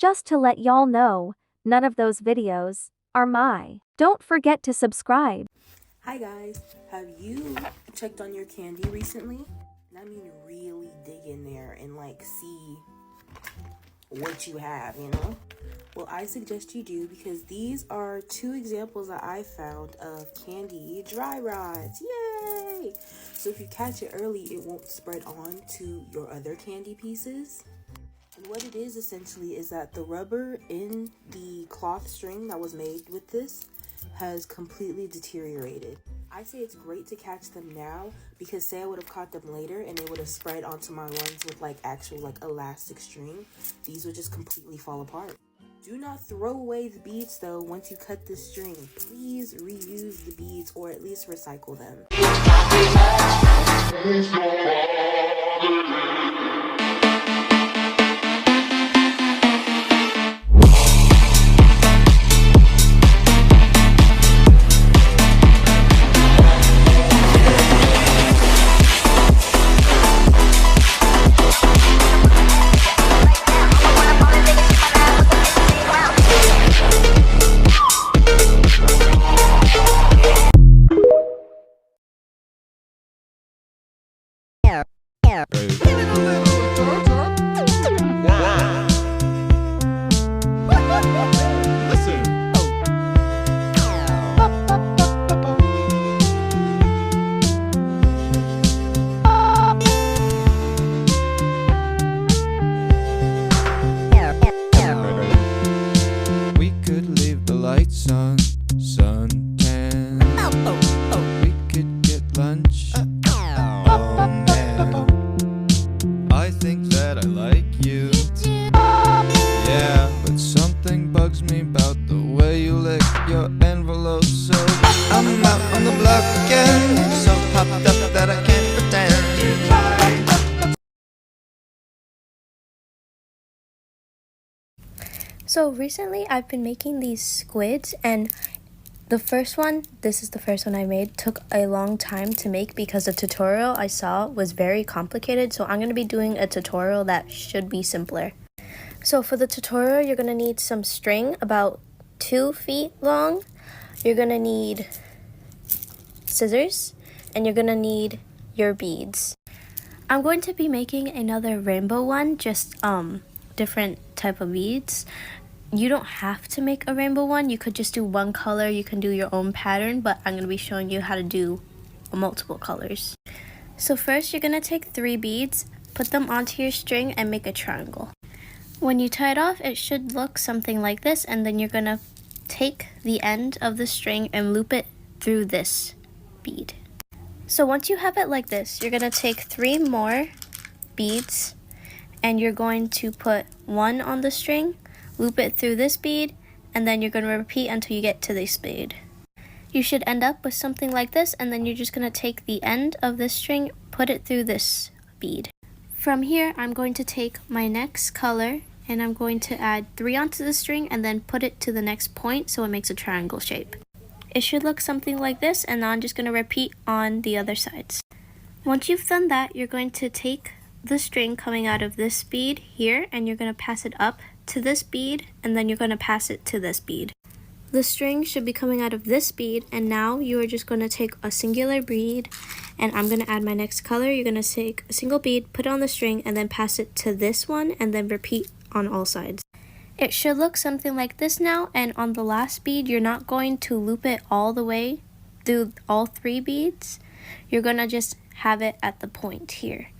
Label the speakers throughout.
Speaker 1: Just to let y'all know, none of those videos are my. Don't forget to subscribe.
Speaker 2: Hi guys, have you checked on your Kandi recently? I mean really dig in there and like see what you have, you know? Well, I suggest you do because these are 2 examples that I found of Kandi dry rods. Yay! So if you catch it early, it won't spread on to your other Kandi pieces. And what it is essentially is that the rubber in the cloth string that was made with this has completely deteriorated. I say it's great to catch them now because say I would have caught them later and they would have spread onto my ones with like actual like elastic string, these would just completely fall apart. Do not throw away the beads though once you cut the string. Please reuse the beads or at least recycle them.
Speaker 3: We could leave the lights on, suntan. We could get lunch. Oh man, I think that I like you. Yeah, but something bugs me about the way you lick your envelope. So I'm out on the block again, so popped up that I can't pretend.
Speaker 4: So recently I've been making these squids, and this is the first one I made, took a long time to make because the tutorial I saw was very complicated. So I'm going to be doing a tutorial that should be simpler. So for the tutorial, you're going to need some string about 2 feet long. You're going to need scissors, and you're going to need your beads. I'm going to be making another rainbow one, just different type of beads. You don't have to make a rainbow one. You could just do one color. You can do your own pattern, but I'm going to be showing you how to do multiple colors. So first you're going to take 3 beads, put them onto your string and make a triangle. When you tie it off, it should look something like this, and then you're going to take the end of the string and loop it through this bead. So once you have it like this, you're going to take 3 more beads and you're going to put 1 on the string, loop it through this bead, and then you're going to repeat until you get to this bead. You should end up with something like this, and then you're just going to take the end of this string, put it through this bead. From here, I'm going to take my next color and I'm going to add 3 onto the string and then put it to the next point so it makes a triangle shape. It should look something like this, and now I'm just going to repeat on the other sides. Once you've done that, you're going to take the string coming out of this bead here and you're going to pass it up to this bead, and then you're going to pass it to this bead. The string should be coming out of this bead, and now you are just going to take a singular bead, and I'm going to add my next color. You're going to take a single bead, put it on the string, and then pass it to this one, and then repeat on all sides. It should look something like this now, and on the last bead, you're not going to loop it all the way through all 3 beads. You're going to just have it at the point here.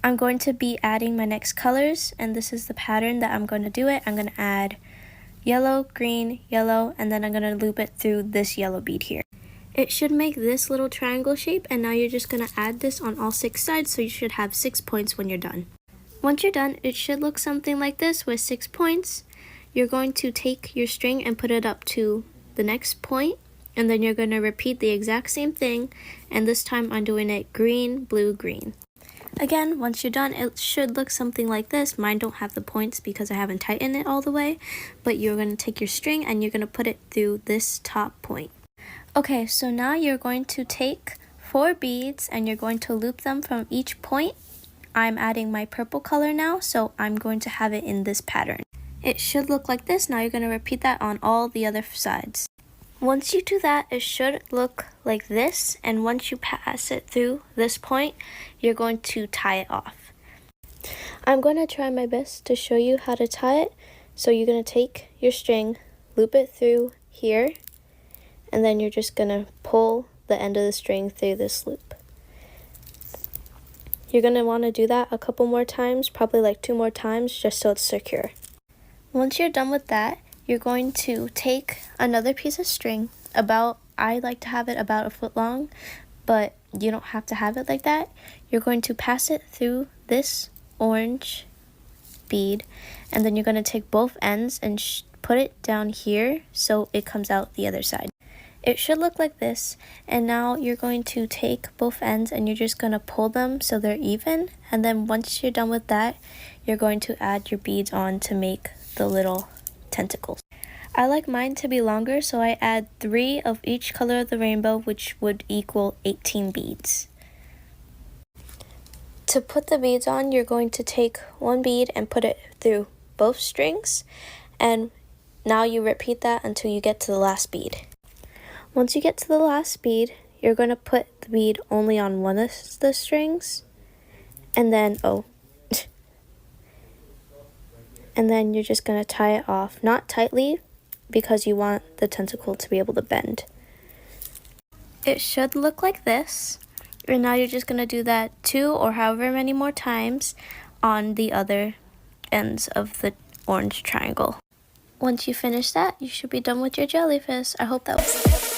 Speaker 4: I'm going to be adding my next colors, and this is the pattern that I'm going to do it. I'm going to add yellow, green, yellow, and then I'm going to loop it through this yellow bead here. It should make this little triangle shape, and now you're just going to add this on all 6 sides, so you should have 6 points when you're done. Once you're done, it should look something like this with 6 points. You're going to take your string and put it up to the next point, and then you're going to repeat the exact same thing, and this time I'm doing it green, blue, green. Again, once you're done, it should look something like this. Mine don't have the points because I haven't tightened it all the way, but you're going to take your string and you're going to put it through this top point. Okay, so now you're going to take 4 beads and you're going to loop them from each point. I'm adding my purple color now, so I'm going to have it in this pattern. It should look like this. Now you're going to repeat that on all the other sides. Once you do that, it should look like this, and once you pass it through this point, you're going to tie it off. I'm going to try my best to show you how to tie it. So you're going to take your string, loop it through here, and then you're just going to pull the end of the string through this loop. You're going to want to do that a couple more times, probably like 2 more times, just so it's secure. Once you're done with that, you're going to take another piece of string, I like to have it about 1 foot long, but you don't have to have it like that. You're going to pass it through this orange bead, and then you're going to take both ends and put it down here so it comes out the other side. It should look like this, and now you're going to take both ends and you're just going to pull them so they're even, and then once you're done with that, you're going to add your beads on to make the little tentacles. I like mine to be longer, so I add 3 of each color of the rainbow, which would equal 18 beads. To put the beads on, you're going to take 1 bead and put it through both strings, and now you repeat that until you get to the last bead. Once you get to the last bead, you're going to put the bead only on one of the strings, and then and then you're just going to tie it off, not tightly, because you want the tentacle to be able to bend. It should look like this, and now you're just going to do that 2 or however many more times on the other ends of the orange triangle. Once you finish that, you should be done with your jellyfish. I hope that was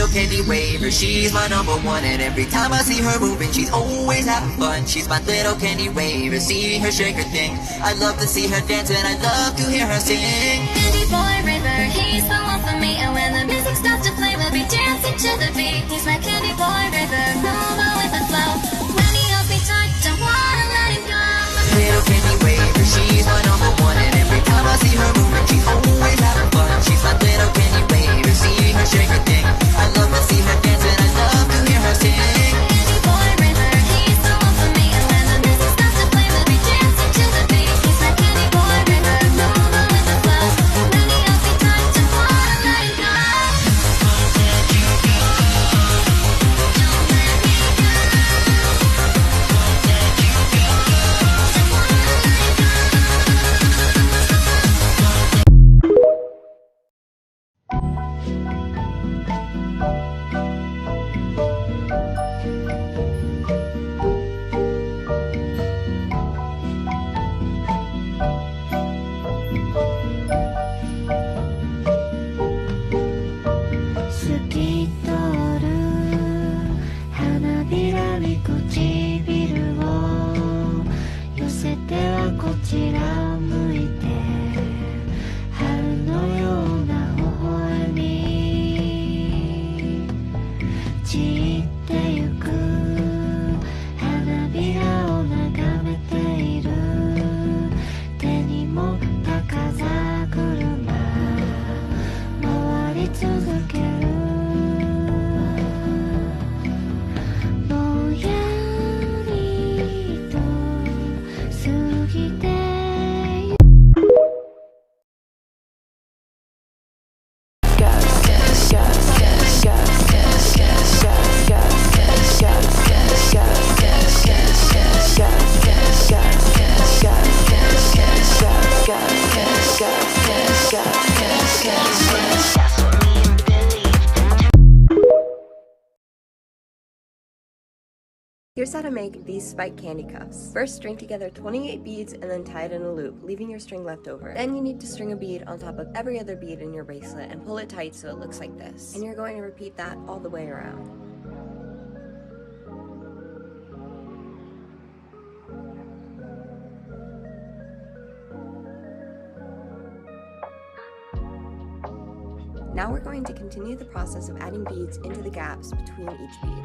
Speaker 5: Kandi Waver, she's my #1, and every time I see her moving, she's always having fun. She's my little Kandi Waver, see her shake her thing. I love to see her dance, and I love to hear her sing.
Speaker 6: Kandi boy River, he's the one for me, and when the music starts to play, we'll be dancing to the beat. He's my Kandi boy River, moving with the flow. When he holds me tight, don't wanna let him go.
Speaker 5: Little Kandi Waver, she's my #1, and every time I see her moving, she's always having fun. She's my little Kandi Waver, see her shake her thing. I love to see her dance, and I love to hear her sing.
Speaker 6: Kandi boy River, he's the one for me.
Speaker 7: Here's how to make these spike candy cuffs. First, string together 28 beads and then tie it in a loop, leaving your string left over. Then you need to string a bead on top of every other bead in your bracelet and pull it tight so it looks like this. And you're going to repeat that all the way around. Now we're going to continue the process of adding beads into the gaps between each bead.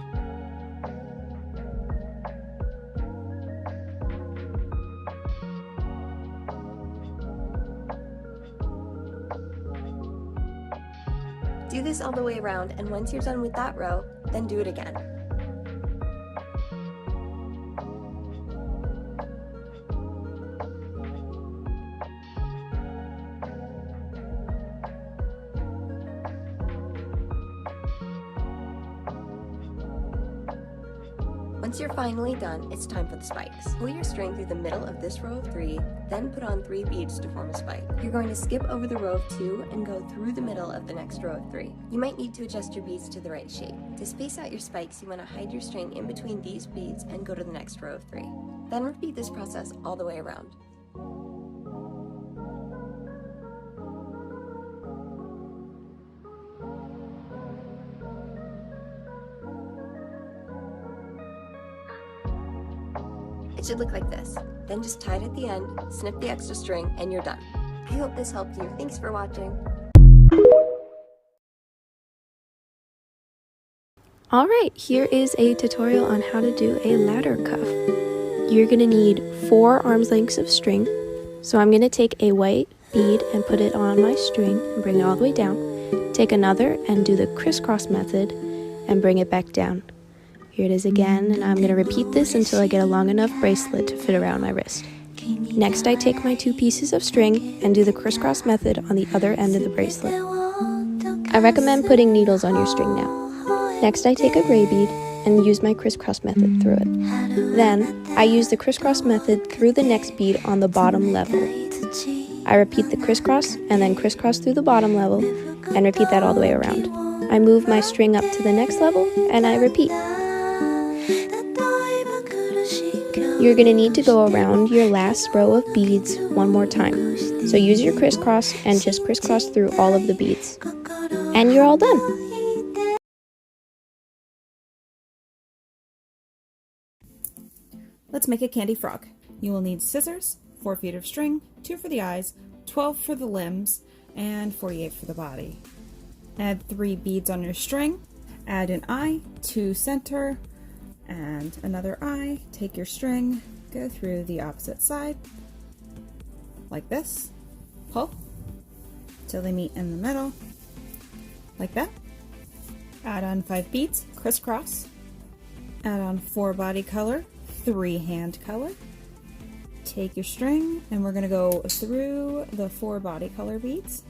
Speaker 7: Do this all the way around, and once you're done with that row, then do it again. Once you're finally done, it's time for the spikes. Pull your string through the middle of this row of 3, then put on 3 beads to form a spike. You're going to skip over the row of 2 and go through the middle of the next row of 3. You might need to adjust your beads to the right shape. To space out your spikes, you want to hide your string in between these beads and go to the next row of 3. Then repeat this process all the way around. It should look like this. Then just tie it at the end, snip the extra string, and you're done. I hope this helped you. Thanks for watching.
Speaker 4: Alright, here is a tutorial on how to do a ladder cuff. You're going to need 4 arms lengths of string. So I'm going to take a white bead and put it on my string and bring it all the way down. Take another and do the crisscross method and bring it back down. Here it is again, and I'm going to repeat this until I get a long enough bracelet to fit around my wrist. Next, I take my 2 pieces of string and do the crisscross method on the other end of the bracelet. I recommend putting needles on your string now. Next, I take a gray bead and use my crisscross method through it. Then, I use the crisscross method through the next bead on the bottom level. I repeat the crisscross and then crisscross through the bottom level and repeat that all the way around. I move my string up to the next level and I repeat. You're going to need to go around your last row of beads one more time. So use your crisscross and just crisscross through all of the beads. And you're all done.
Speaker 8: Let's make a candy frog. You will need scissors, 4 feet of string, 2 for the eyes, 12 for the limbs, and 48 for the body. Add 3 beads on your string, add an eye, 2 center, and another eye. Take your string, go through the opposite side, like this, pull, till they meet in the middle, like that. Add on 5 beads, crisscross, add on 4 body color, 3 hand color. Take your string, and we're going to go through the 4 body color beads,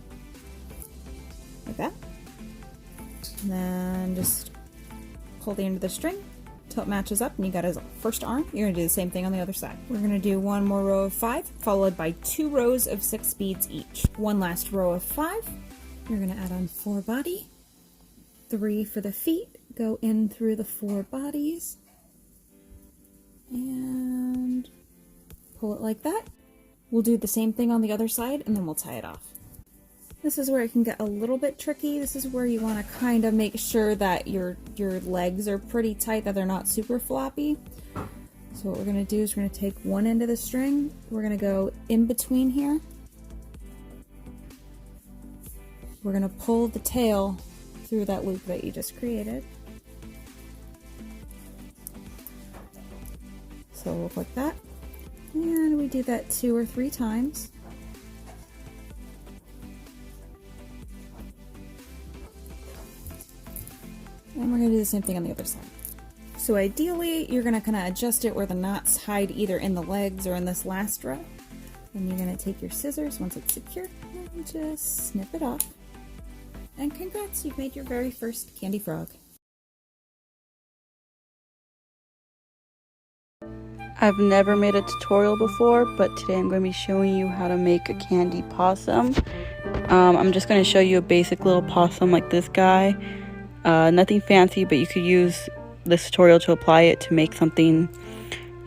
Speaker 8: like that. And then just pull the end of the string till it matches up and you got his first arm. You're going to do the same thing on the other side. We're going to do 1 more row of 5 followed by 2 rows of 6 beads each. 1 last row of 5. You're going to add on 4 body, 3 for the feet, go in through the 4 bodies and pull it like that. We'll do the same thing on the other side and then we'll tie it off. This is where it can get a little bit tricky. This is where you want to kind of make sure that your legs are pretty tight, that they're not super floppy. So what we're going to do is we're going to take one end of the string, we're going to go in between here. We're going to pull the tail through that loop that you just created. So it'll look like that. And we do that 2 or 3 times. And we're going to do the same thing on the other side. So ideally, you're going to kind of adjust it where the knots hide either in the legs or in this last row. And you're going to take your scissors once it's secure and just snip it off. And congrats, you've made your very first candy frog.
Speaker 9: I've never made a tutorial before, but today I'm going to be showing you how to make a candy possum. I'm just going to show you a basic little possum like this guy. Nothing fancy, but you could use this tutorial to apply it to make something,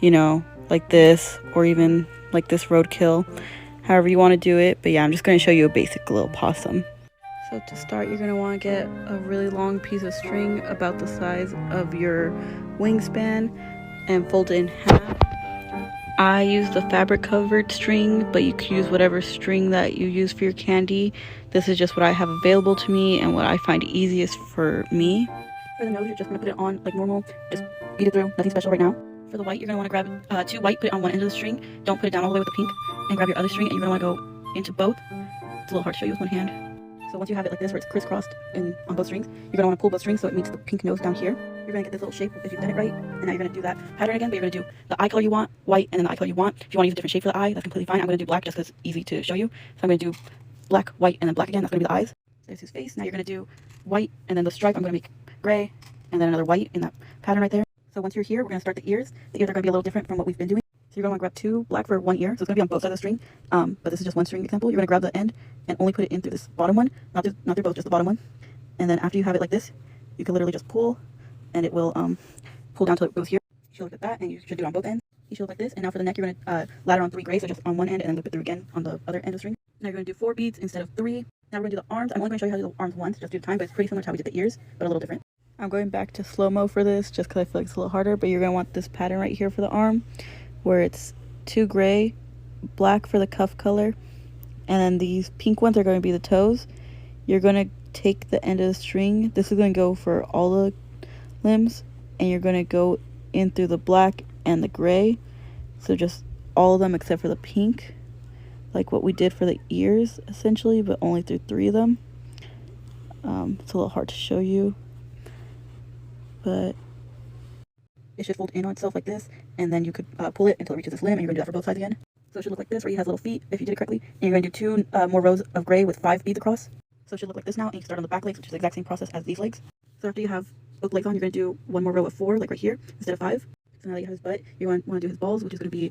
Speaker 9: you know, like this, or even like this roadkill, however you want to do it. But yeah, I'm just going to show you a basic little possum. So to start, you're going to want to get a really long piece of string about the size of your wingspan and fold it in half. I use the fabric covered string, but you could use whatever string that you use for your candy. This is just what I have available to me and what I find easiest for me. For the nose, you're just going to put it on like normal, just beat it through, nothing special right now. For the white, you're going to want to grab 2 white, put it on one end of the string, don't put it down all the way with the pink, and grab your other string, and you're going to want to go into both. It's a little hard to show you with one hand. So once you have it like this, where it's crisscrossed on both strings, you're going to want to pull both strings so it meets the pink nose down here. You're going to get this little shape if you've done it right, and now you're going to do that pattern again, but you're going to do the eye color you want, white, and then the eye color you want. If you want to use a different shape for the eye, that's completely fine. I'm going to do black just because it's easy to show you. So I'm going to do black, white, and then black again. That's going to be the eyes. There's his face. Now you're going to do white, and then the stripe I'm going to make gray, and then another white in that pattern right there. So once you're here, we're going to start the ears. The ears are going to be a little different from what we've been doing. So you're going to want to grab 2 black for one ear. So it's going to be on both sides of the string, but this is just one string example. You're going to grab the end and only put it in through this bottom one, not through both, just the bottom one. And then after you have it like this, you can literally just pull, and it will pull down till it goes here. You should look at that, and you should do it on both ends. You should look like this. And now for the neck, you're going to ladder on 3 gray, so just on one end, and then loop it through again on the other end of the string. Now you're going to do 4 beads instead of 3. Now we're going to do the arms. I'm only going to show you how to do the arms once, just due to time, but it's pretty similar to how we did the ears, but a little different. I'm going back to slow-mo for this, just because I feel like it's a little harder, but you're going to want this pattern right here for the arm, where it's 2 gray, black for the cuff color, and then these pink ones are going to be the toes. You're going to take the end of the string. This is going to go for all the limbs, and you're going to go in through the black and the gray, so just all of them except for the pink, like what we did for the ears essentially, but only through 3 of them. It's a little hard to show you, but it should fold in on itself like this, and then you could pull it until it reaches this limb, and you're going to do that for both sides again. So it should look like this, where he has little feet, if you did it correctly, and you're going to do 2 more rows of gray with 5 beads across. So it should look like this now, and you can start on the back legs, which is the exact same process as these legs. So after you have both legs on, you're going to do 1 more row of 4, like right here, instead of 5. So now that you have his butt, you want to do his balls, which is going to be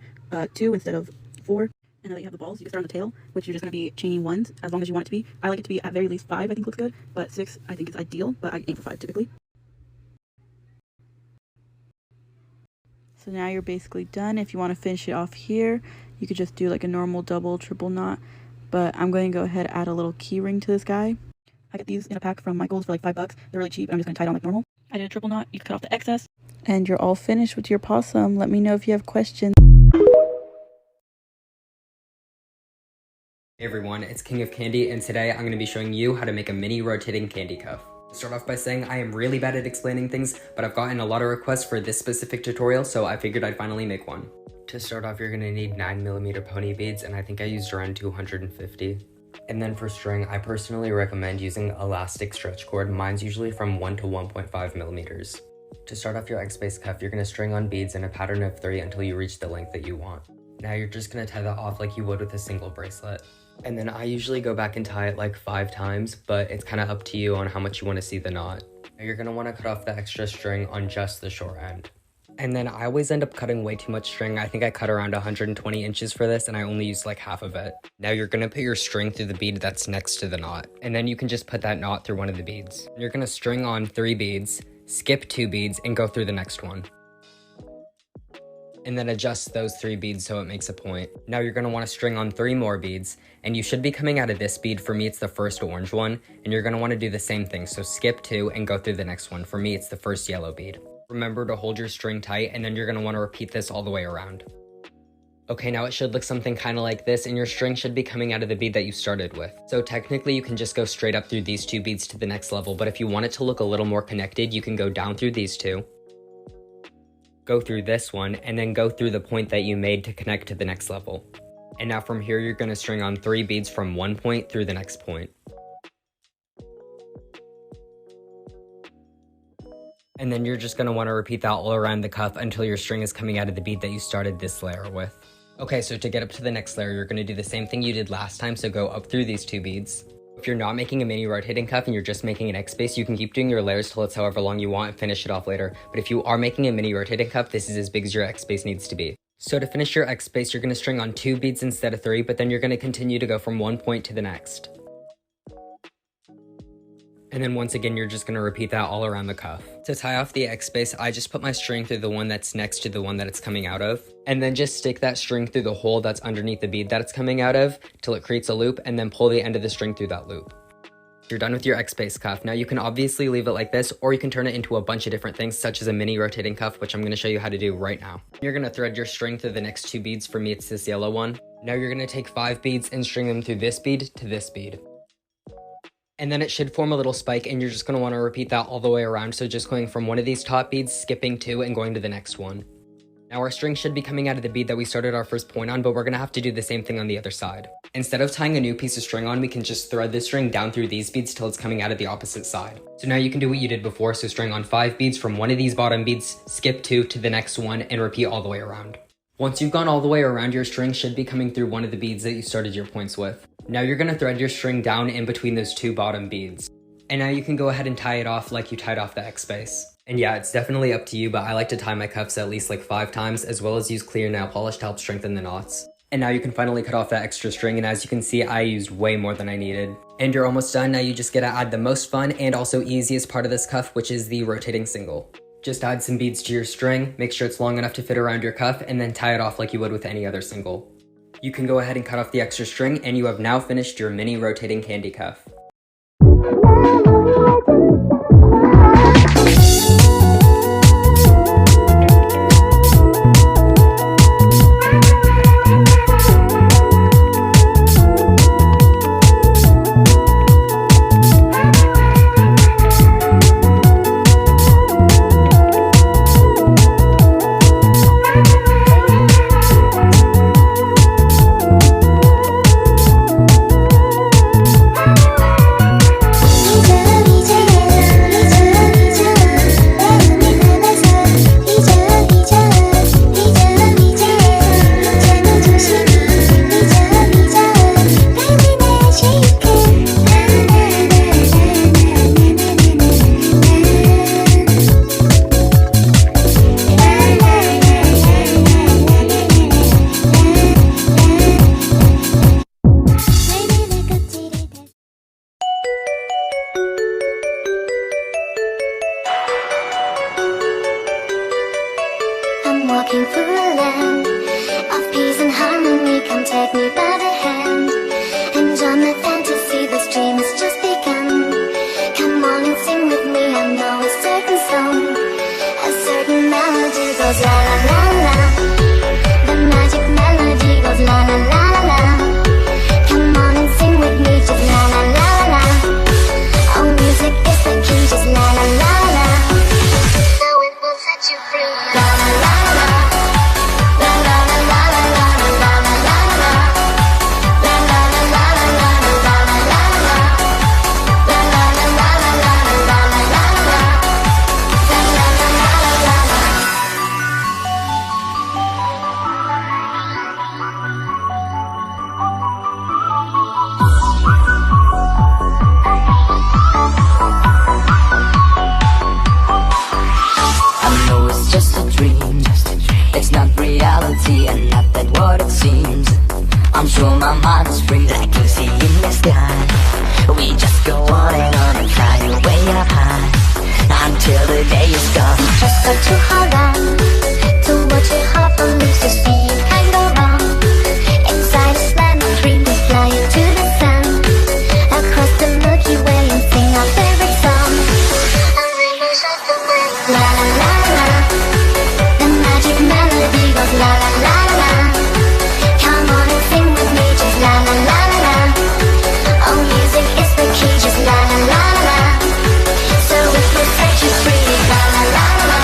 Speaker 9: 2 instead of 4. And now that you have the balls, you can start on the tail, which you're just going to be chaining 1s as long as you want it to be. I like it to be at very least 5, I think looks good, but 6 I think is ideal, but I aim for 5 typically. So now you're basically done. If you want to finish it off here, you could just do like a normal double, triple knot, but I'm going to go ahead and add a little key ring to this guy. I get these in a pack from Michael's for like $5. They're really cheap, and I'm just going to tie it on like normal. I did a triple knot. You can cut off the excess. And you're all finished with your possum. Let me know if you have questions.
Speaker 10: Hey everyone, it's King of Candy, and today I'm going to be showing you how to make a mini rotating candy cuff. To start off by saying I am really bad at explaining things, but I've gotten a lot of requests for this specific tutorial, so I figured I'd finally make one. To start off, you're going to need 9mm pony beads, and I think I used around 250. And then for string, I personally recommend using elastic stretch cord. Mine's usually from 1 to 1.5mm. To start off your X-base cuff, you're going to string on beads in a pattern of 3 until you reach the length that you want. Now you're just going to tie that off like you would with a single bracelet. And then I usually go back and tie it like 5 times, but it's kind of up to you on how much you want to see the knot. Now you're going to want to cut off the extra string on just the short end. And then I always end up cutting way too much string. I think I cut around 120 inches for this, and I only used like half of it. Now you're going to put your string through the bead that's next to the knot, and then you can just put that knot through one of the beads. You're going to string on 3 beads, skip 2 beads, and go through the next one. And then adjust those 3 beads so it makes a point. Now you're going to want to string on 3 more beads, and you should be coming out of this bead. For me, it's the first orange one, and you're going to want to do the same thing. So skip 2 and go through the next one. For me, it's the first yellow bead. Remember to hold your string tight, and then you're going to want to repeat this all the way around. Okay, now it should look something kind of like this, and your string should be coming out of the bead that you started with. So technically you can just go straight up through these 2 beads to the next level, but if you want it to look a little more connected, you can go down through these 2, go through this one, and then go through the point that you made to connect to the next level. And now from here, you're going to string on 3 beads from one point through the next point. And then you're just going to want to repeat that all around the cuff until your string is coming out of the bead that you started this layer with. Okay, so to get up to the next layer, you're going to do the same thing you did last time, so go up through these 2 beads. If you're not making a mini rotating cuff and you're just making an X-base, you can keep doing your layers till it's however long you want and finish it off later. But if you are making a mini rotating cuff, this is as big as your X-base needs to be. So to finish your X-base, you're going to string on 2 beads instead of 3, but then you're going to continue to go from one point to the next. And then once again, you're just gonna repeat that all around the cuff. To tie off the X space, I just put my string through the one that's next to the one that it's coming out of. And then just stick that string through the hole that's underneath the bead that it's coming out of till it creates a loop, and then pull the end of the string through that loop. You're done with your X space cuff. Now you can obviously leave it like this, or you can turn it into a bunch of different things, such as a mini rotating cuff, which I'm gonna show you how to do right now. You're gonna thread your string through the next 2 beads. For me, it's this yellow one. Now you're gonna take 5 beads and string them through this bead to this bead. And then it should form a little spike, and you're just gonna wanna repeat that all the way around. So just going from one of these top beads, skipping 2, and going to the next one. Now our string should be coming out of the bead that we started our first point on, but we're gonna have to do the same thing on the other side. Instead of tying a new piece of string on, we can just thread this string down through these beads till it's coming out of the opposite side. So now you can do what you did before, so string on 5 beads from one of these bottom beads, skip 2 to the next one, and repeat all the way around. Once you've gone all the way around, your string should be coming through one of the beads that you started your points with. Now you're gonna thread your string down in between those 2 bottom beads. And now you can go ahead and tie it off like you tied off the X space. And yeah, it's definitely up to you, but I like to tie my cuffs at least like 5 times, as well as use clear nail polish to help strengthen the knots. And now you can finally cut off that extra string, and as you can see, I used way more than I needed. And you're almost done. Now you just gotta add the most fun and also easiest part of this cuff, which is the rotating single. Just add some beads to your string, make sure it's long enough to fit around your cuff, and then tie it off like you would with any other single. You can go ahead and cut off the extra string, and you have now finished your mini rotating candy cuff.
Speaker 6: Walking through a land of peace and harmony. Come take me by the hand and join my fantasy. This dream has just begun. Come on and sing with me. I know a certain song, a certain melody goes la la la la. The magic melody goes la la la la. Come on and sing with me, just la la la la. Oh, music is the key, just la la la la. So it will set you free. La la la.
Speaker 5: And not that what it seems. I'm sure my mind is free like Lucy in the sky. We just go on and fly way up high until the day is gone.
Speaker 6: Just got to hold on to what your heart believes. You see you can't go wrong. Inside a land of dreams, we fly to the sun, across the Milky Way, and sing our favorite song. A rainbow shines the way. La la la la. The magic melody goes la la la la. Come on and sing with me, just la la la la. Oh, music is the key, just la la la la. So it will set you free, la la la la.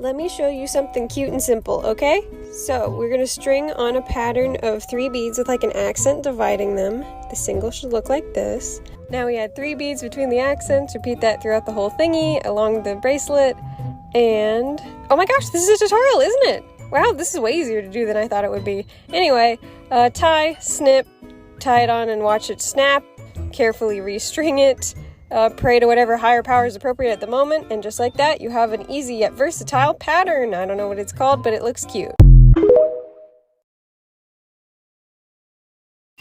Speaker 11: let me show you something cute and simple, okay? So we're gonna string on a pattern of 3 beads with like an accent dividing them. The single should look like this. Now we add 3 beads between the accents, repeat that throughout the whole thingy, along the bracelet, and oh my gosh, this is a tutorial, isn't it? Wow, this is way easier to do than I thought it would be. Anyway, tie, snip, tie it on and watch it snap, carefully restring it, pray to whatever higher power is appropriate at the moment, and just like that, you have an easy yet versatile pattern. I don't know what it's called, but it looks cute.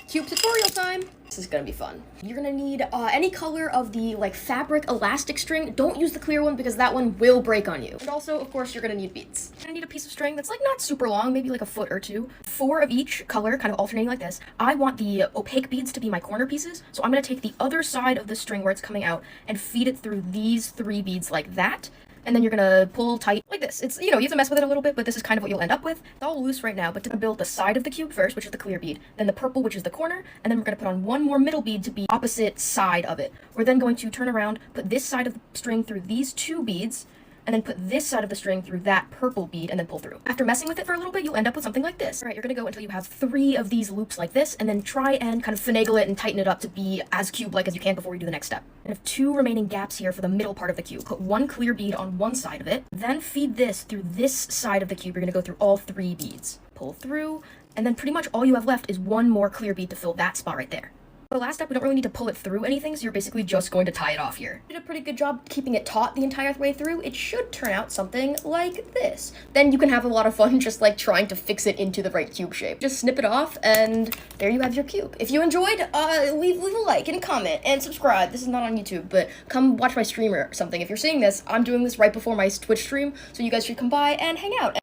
Speaker 12: Cube tutorial time! This is gonna be fun. You're gonna need any color of the like fabric elastic string. Don't use the clear one because that one will break on you. And also, of course, you're gonna need beads. You're gonna need a piece of string that's like not super long, maybe like a foot or 2. 4 of each color, kind of alternating like this. I want the opaque beads to be my corner pieces, so I'm gonna take the other side of the string where it's coming out and feed it through these 3 beads like that. And then you're gonna pull tight like this. It's, you know, you have to mess with it a little bit, but this is kind of what you'll end up with. It's all loose right now, but to build the side of the cube first, which is the clear bead, then the purple, which is the corner, and then we're gonna put on 1 more middle bead to be opposite side of it. We're then going to turn around, put this side of the string through these 2 beads, and then put this side of the string through that purple bead and then pull through. After messing with it for a little bit, you'll end up with something like this. All right, you're gonna go until you have 3 of these loops like this, and then try and kind of finagle it and tighten it up to be as cube-like as you can before you do the next step. And have 2 remaining gaps here for the middle part of the cube. Put 1 clear bead on one side of it, then feed this through this side of the cube. You're gonna go through all 3 beads. Pull through, and then pretty much all you have left is 1 more clear bead to fill that spot right there. The last step, we don't really need to pull it through anything, so you're basically just going to tie it off here. Did a pretty good job keeping it taut the entire way through. It should turn out something like this. Then you can have a lot of fun just like trying to fix it into the right cube shape. Just snip it off, and there you have your cube. If you enjoyed, leave a like and a comment and subscribe. This is not on YouTube, but come watch my stream or something. If you're seeing this, I'm doing this right before my Twitch stream, so you guys should come by and hang out.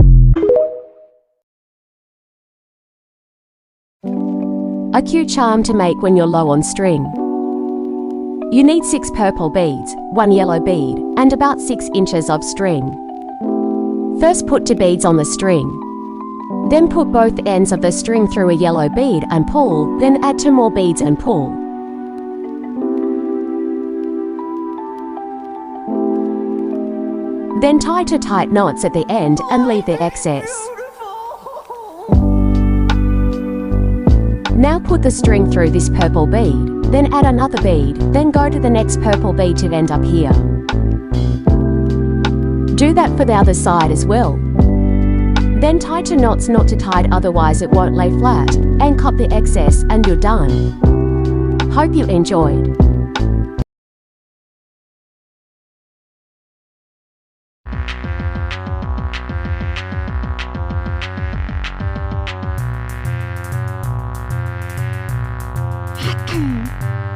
Speaker 13: A cute charm to make when you're low on string. You need 6 purple beads, 1 yellow bead, and about 6 inches of string. First put 2 beads on the string. Then put both ends of the string through a yellow bead and pull, then add 2 more beads and pull. Then tie 2 tight knots at the end and leave the excess. Now put the string through this purple bead, then add another bead, then go to the next purple bead to end up here. Do that for the other side as well. Then tie 2 knots not too tight, otherwise it won't lay flat, and cut the excess and you're done. Hope you enjoyed.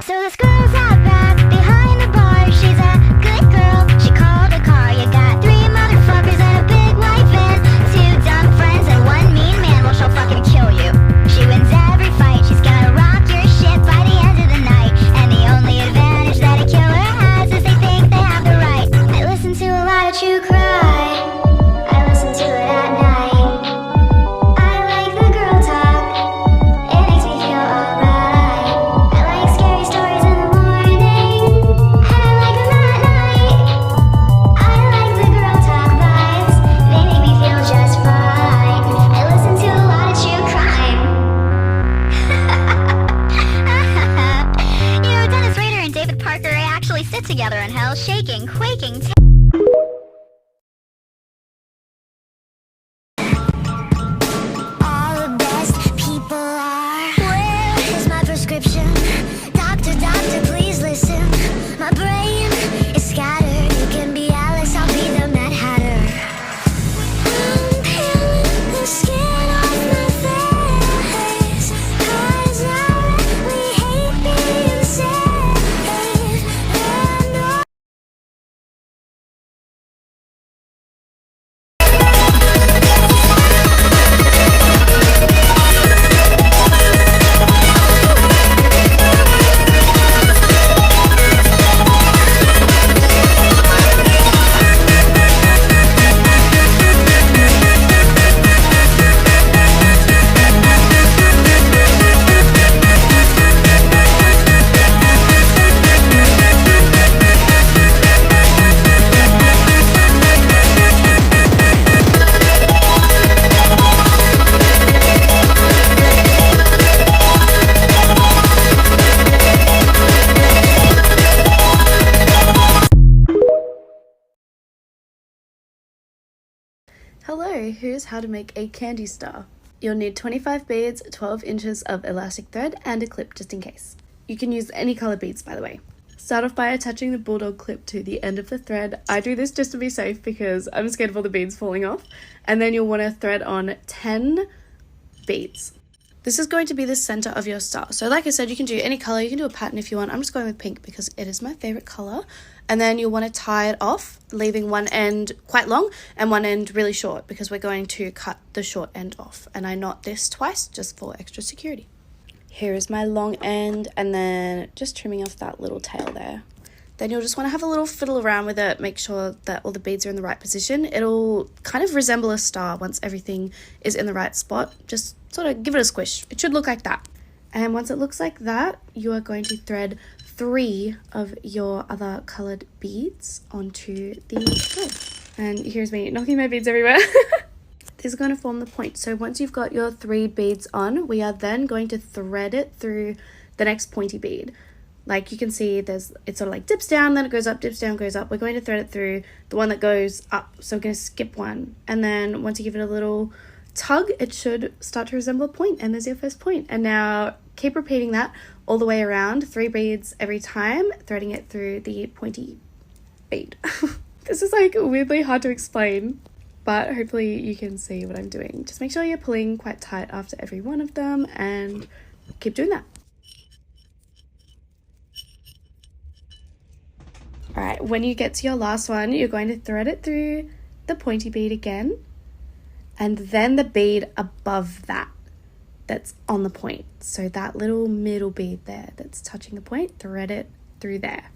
Speaker 6: So this girl's out back behind the bar. She's a good girl. She called a car. You got 3 motherfuckers and a big white van, 2 dumb friends and 1 mean man. Well, she'll fucking kill you. She wins every fight. She's gonna rock your shit by the end of the night. And the only advantage that a killer has is they think they have the right. I listen to a lot of true crime. I listen to it at night. I like the girl talk. It makes me feel alright. Together in hell, shaking, quaking.
Speaker 4: Hello, here's how to make a candy star. You'll need 25 beads, 12 inches of elastic thread, and a clip just in case. You can use any color beads, by the way. Start off by attaching the bulldog clip to the end of the thread. I do this just to be safe because I'm scared of all the beads falling off. And then you'll want to thread on 10 beads. This is going to be the center of your star. So like I said, you can do any color, you can do a pattern if you want. I'm just going with pink because it is my favorite color. And then you'll want to tie it off, leaving one end quite long and one end really short because we're going to cut the short end off. And I knot this twice just for extra security. Here is my long end, and then just trimming off that little tail there. Then you'll just want to have a little fiddle around with it, make sure that all the beads are in the right position. It'll kind of resemble a star once everything is in the right spot. Just sort of give it a squish. It should look like that. And once it looks like that, you are going to thread 3 of your other colored beads onto the thread. And here's me knocking my beads everywhere. These are going to form the point. So once you've got your 3 beads on, we are then going to thread it through the next pointy bead. Like you can see, it sort of like dips down, then it goes up, dips down, goes up. We're going to thread it through the one that goes up. So we're going to skip one. And then once you give it a little tug, it should start to resemble a point. And there's your first point. And now keep repeating that all the way around, 3 beads every time, threading it through the pointy bead. This is like weirdly hard to explain, but hopefully you can see what I'm doing. Just make sure you're pulling quite tight after every one of them and keep doing that. All right, when you get to your last one, you're going to thread it through the pointy bead again, and then the bead above that that's on the point. So that little middle bead there that's touching the point, thread it through there.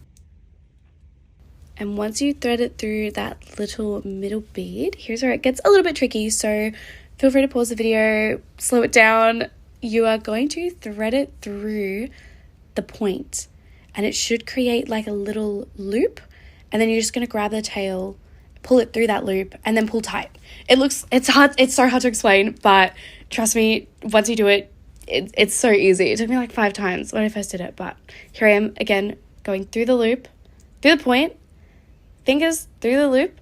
Speaker 4: And once you thread it through that little middle bead, here's where it gets a little bit tricky. So feel free to pause the video, slow it down. You are going to thread it through the point, and it should create like a little loop. And then you're just going to grab the tail, pull it through that loop, and then pull tight. It's hard. It's so hard to explain, but trust me, once you do it, it's so easy. It took me like 5 times when I first did it, but here I am again, going through the loop, through the point, fingers through the loop,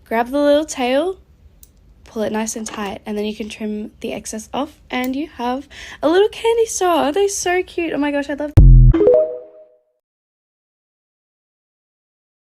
Speaker 4: grab the little tail, pull it nice and tight, and then you can trim the excess off, and you have a little candy star. They're so cute. Oh my gosh, I love them.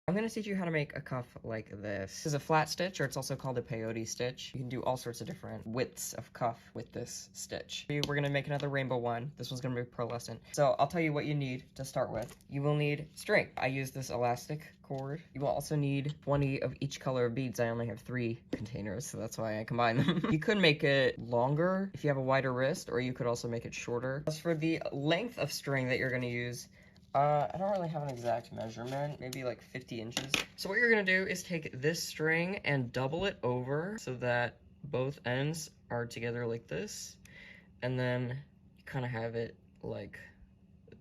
Speaker 14: I'm going to teach you how to make a cuff like this. This is a flat stitch, or it's also called a peyote stitch. You can do all sorts of different widths of cuff with this stitch. We're going to make another rainbow one. This one's going to be pearlescent. So I'll tell you what you need to start with. You will need string. I use this elastic cord. You will also need 20 of each color of beads. I only have 3 containers, so that's why I combine them. You could make it longer if you have a wider wrist, or you could also make it shorter. As for the length of string that you're going to use, I don't really have an exact measurement, maybe like 50 inches. So what you're gonna do is take this string and double it over so that both ends are together like this. And then you kind of have it like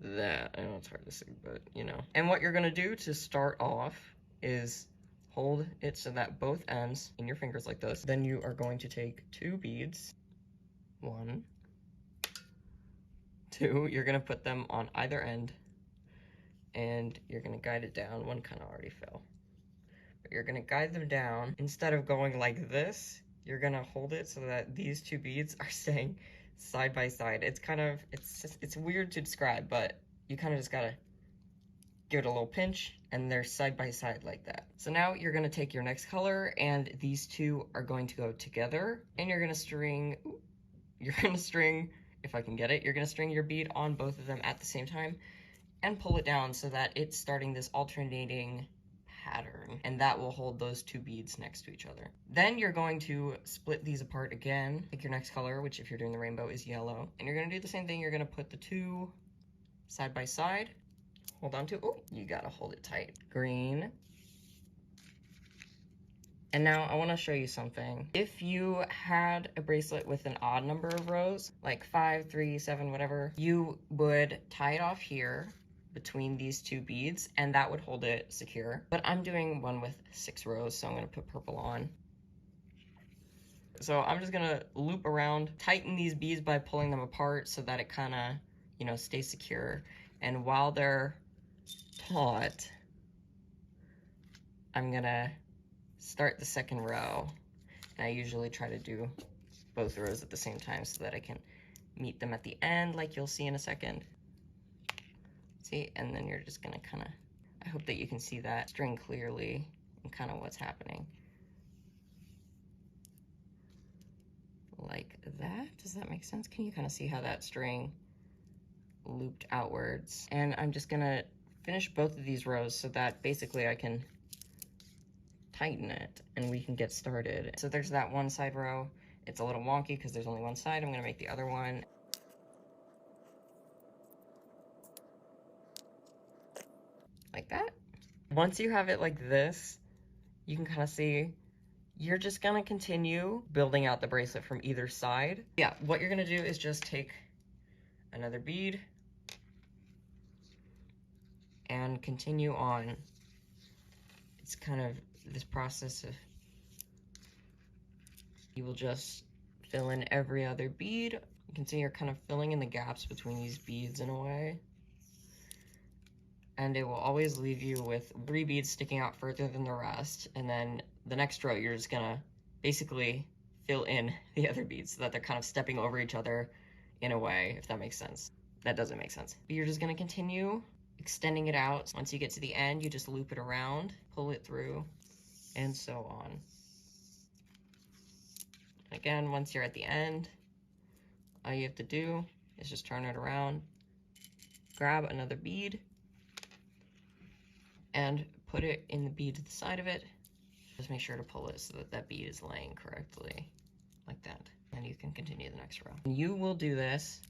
Speaker 14: that. I know it's hard to see, but you know. And what you're gonna do to start off is hold it so that both ends in your fingers like this. Then you are going to take 2 beads, 1, 2, you're gonna put them on either end, and you're gonna guide it down. One kind of already fell, but you're gonna guide them down. Instead of going like this, you're gonna hold it so that these 2 beads are staying side by side. It's kind of, it's weird to describe, but you kind of just gotta give it a little pinch, and they're side by side like that. So now you're gonna take your next color, and these 2 are going to go together, and you're gonna string, if I can get it, you're gonna string your bead on both of them at the same time, and pull it down so that it's starting this alternating pattern, and that will hold those 2 beads next to each other. Then you're going to split these apart again. Pick your next color, which if you're doing the rainbow is yellow, and you're gonna do the same thing. You're gonna put the 2 side by side, hold on to, oh, you gotta hold it tight. Green. And now I want to show you something. If you had a bracelet with an odd number of rows, like 5, 3, 7, whatever, you would tie it off here between these 2 beads, and that would hold it secure. But I'm doing one with 6 rows, so I'm gonna put purple on. So I'm just gonna loop around, tighten these beads by pulling them apart so that it kind of, you know, stays secure. And while they're taut, I'm gonna start the second row. And I usually try to do both rows at the same time so that I can meet them at the end, like you'll see in a second. See, and then you're just gonna kind of, I hope that you can see that string clearly and kind of what's happening. Like that. Does that make sense? Can you kind of see how that string looped outwards? And I'm just gonna finish both of these rows so that basically I can tighten it and we can get started. So there's that one side row. It's a little wonky because there's only one side. I'm gonna make the other one. Like that. Once you have it like this, you can kind of see you're just gonna continue building out the bracelet from either side. Yeah, what you're gonna do is just take another bead and continue on. It's kind of this process of, you will just fill in every other bead. You can see you're kind of filling in the gaps between these beads in a way. And it will always leave you with 3 beads sticking out further than the rest. And then the next row, you're just gonna basically fill in the other beads so that they're kind of stepping over each other in a way, if that makes sense. That doesn't make sense. But you're just gonna continue extending it out. Once you get to the end, you just loop it around, pull it through, and so on. Again, once you're at the end, all you have to do is just turn it around, grab another bead, and put it in the bead to the side of it. Just make sure to pull it so that that bead is laying correctly, like that. And you can continue the next row. You will do this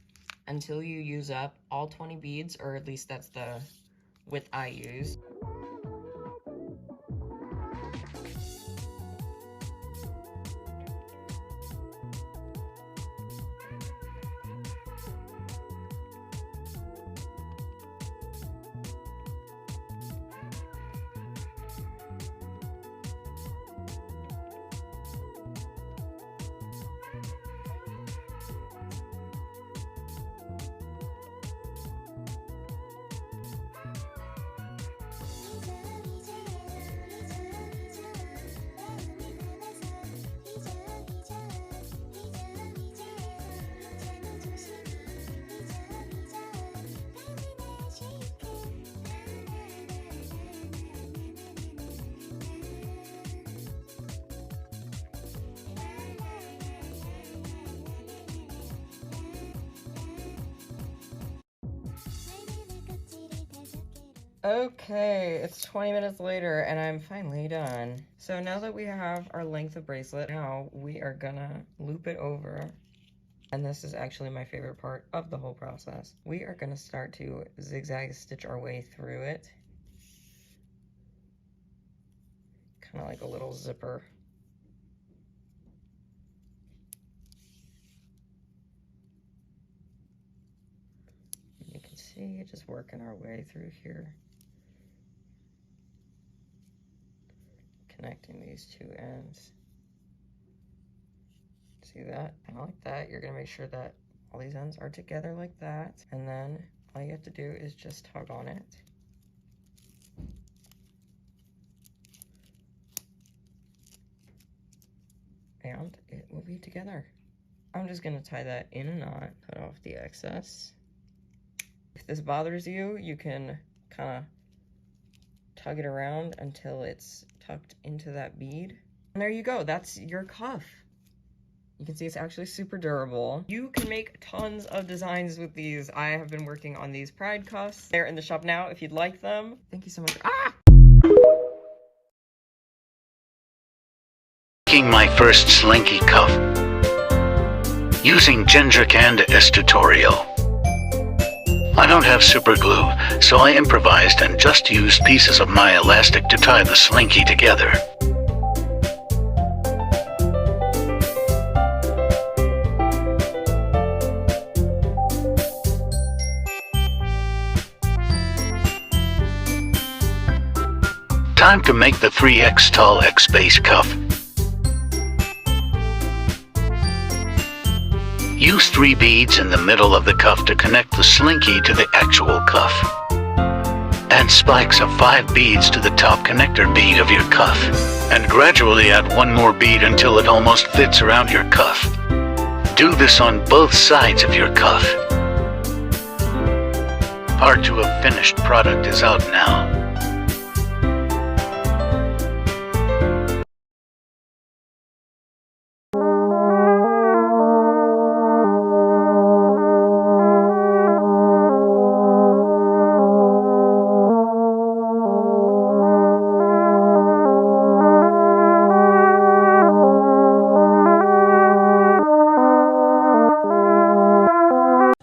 Speaker 14: until you use up all 20 beads, or at least that's the width I use. Okay, it's 20 minutes later and I'm finally done. So now that we have our length of bracelet, now we are gonna loop it over. And this is actually my favorite part of the whole process. We are gonna start to zigzag stitch our way through it. Kind of like a little zipper. You can see just working our way through here. Connecting these two ends. See that? Kind of like that. You're gonna make sure that all these ends are together like that. And then all you have to do is just tug on it. And it will be together. I'm just gonna tie that in a knot, cut off the excess. If this bothers you, you can kind of tug it around until it's tucked into that bead. And there you go, that's your cuff. You can see it's actually super durable. You can make tons of designs with these. I have been working on these pride cuffs. They're in the shop now if you'd like them. Thank you so much. Ah!
Speaker 15: Making my first slinky cuff using Ginger Candace tutorial. I don't have super glue, so I improvised and just used pieces of my elastic to tie the slinky together. Time to make the 3x tall X base cuff. Use 3 beads in the middle of the cuff to connect the slinky to the actual cuff. Add spikes of 5 beads to the top connector bead of your cuff, and gradually add 1 more bead until it almost fits around your cuff. Do this on both sides of your cuff. Part 2 of finished product is out now.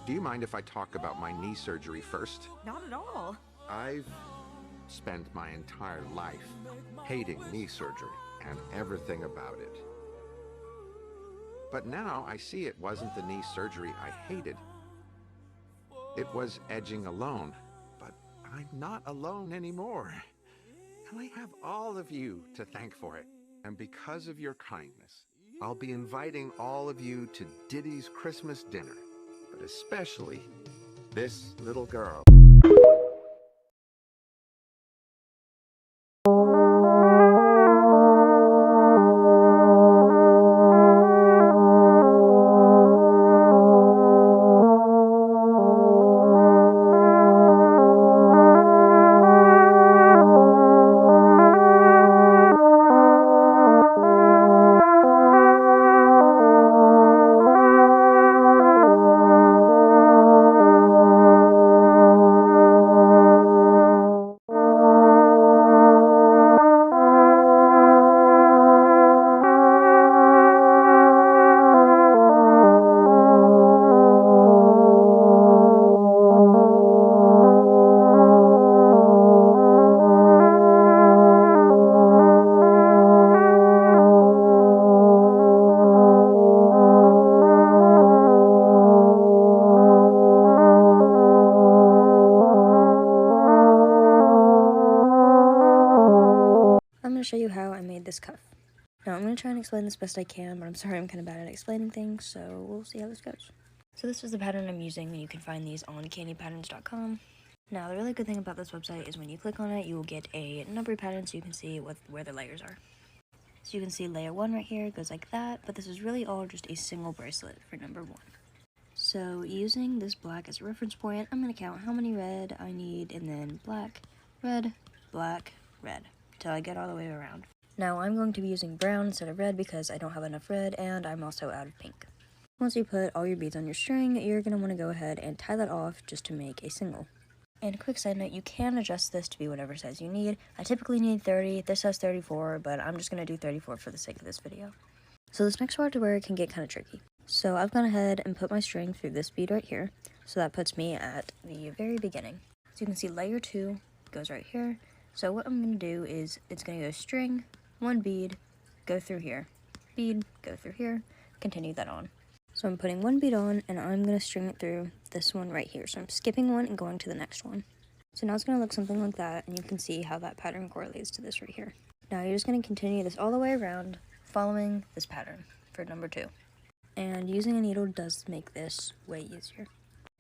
Speaker 16: Do you mind if I talk about my knee surgery first?
Speaker 17: Not at all.
Speaker 16: I've spent my entire life hating knee surgery and everything about it. But now I see it wasn't the knee surgery I hated. It was edging alone. But I'm not alone anymore. And I have all of you to thank for it. And because of your kindness, I'll be inviting all of you to Diddy's Christmas dinner. But especially this little girl.
Speaker 4: I'm going to show you how I made this cuff. Now, I'm going to try and explain this best I can, but I'm sorry I'm kind of bad at explaining things, so we'll see how this goes. So this is the pattern I'm using, and you can find these on candypatterns.com. Now, the really good thing about this website is when you click on it, you will get a number of patterns so you can see where the layers are. So you can see layer 1 right here goes like that, but this is really all just a single bracelet for number 1. So using this black as a reference point, I'm going to count how many red I need, and then black, red, till I get all the way around. Now I'm going to be using brown instead of red because I don't have enough red, and I'm also out of pink. Once you put all your beads on your string, you're going to want to go ahead and tie that off just to make a single. And a quick side note, you can adjust this to be whatever size you need. I typically need 30, this has 34, but I'm just going to do 34 for the sake of this video. So this next part to where it can get kind of tricky. So I've gone ahead and put my string through this bead right here, so that puts me at the very beginning. So you can see layer 2 goes right here. So what I'm going to do is it's going to go string, 1 bead, go through here, bead, go through here, continue that on. So I'm putting 1 bead on, and I'm going to string it through this one right here. So I'm skipping one and going to the next one. So now it's going to look something like that, and you can see how that pattern correlates to this right here. Now you're just going to continue this all the way around, following this pattern for number 2. And using a needle does make this way easier.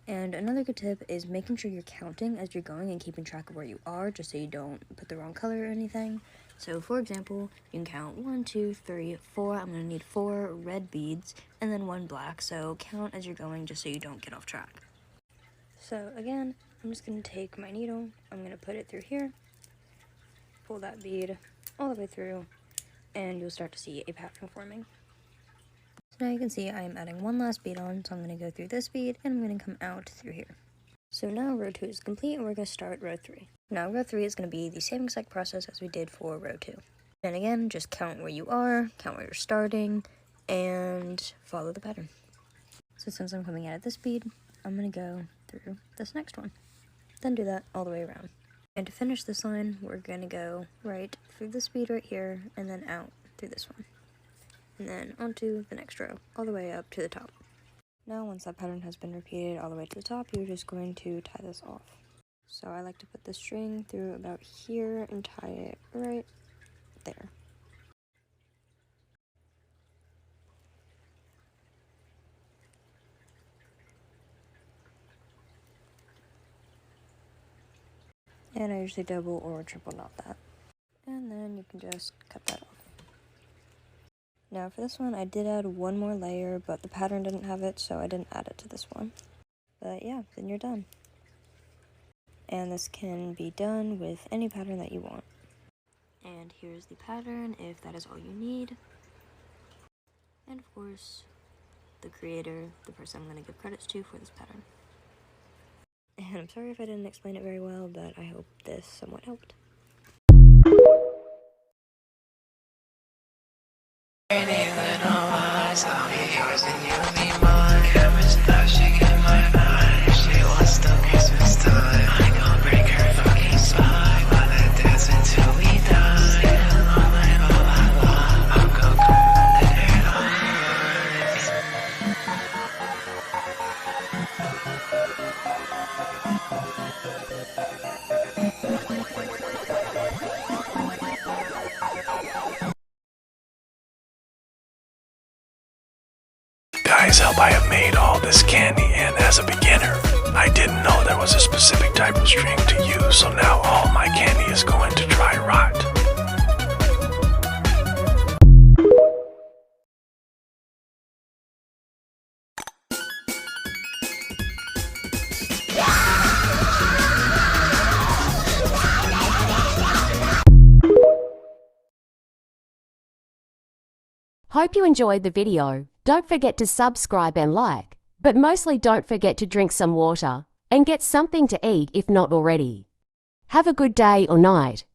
Speaker 4: And another good tip is making sure you're counting as you're going and keeping track of where you are, just so you don't put the wrong color or anything. So for example, you can count 1, 2, 3, 4. I'm going to need 4 red beads and then 1 black. So count as you're going just so you don't get off track. So again, I'm just going to take my needle, I'm going to put it through here, pull that bead all the way through, and you'll start to see a pattern forming. So now you can see I'm adding 1 last bead on, so I'm going to go through this bead, and I'm going to come out through here. So now row 2 is complete, and we're going to start row 3. Now row 3 is going to be the same exact process as we did for row 2. And again, just count where you are, count where you're starting, and follow the pattern. So since I'm coming out of this bead, I'm going to go through this next one. Then do that all the way around. And to finish this line, we're going to go right through this bead right here, and then out through this one. And then onto the next row, all the way up to the top. Now once that pattern has been repeated all the way to the top, you're just going to tie this off. So I like to put the string through about here and tie it right there.
Speaker 17: And I usually double or triple knot that. And then you can just cut that off. Now for this one, I did add one more layer, but the pattern didn't have it, so I didn't add it to this one. But yeah, then you're done. And this can be done with any pattern that you want. And here's the pattern, if that is all you need. And of course, the creator, the person I'm going to give credits to for this pattern. And I'm sorry if I didn't explain it very well, but I hope this somewhat helped.
Speaker 18: Guys, help, I have made all this candy, and as a beginner, I didn't know there was a specific type of string to use, so now all my candy is going to dry rot.
Speaker 13: Hope you enjoyed the video. Don't forget to subscribe and like, but mostly don't forget to drink some water and get something to eat if not already. Have a good day or night.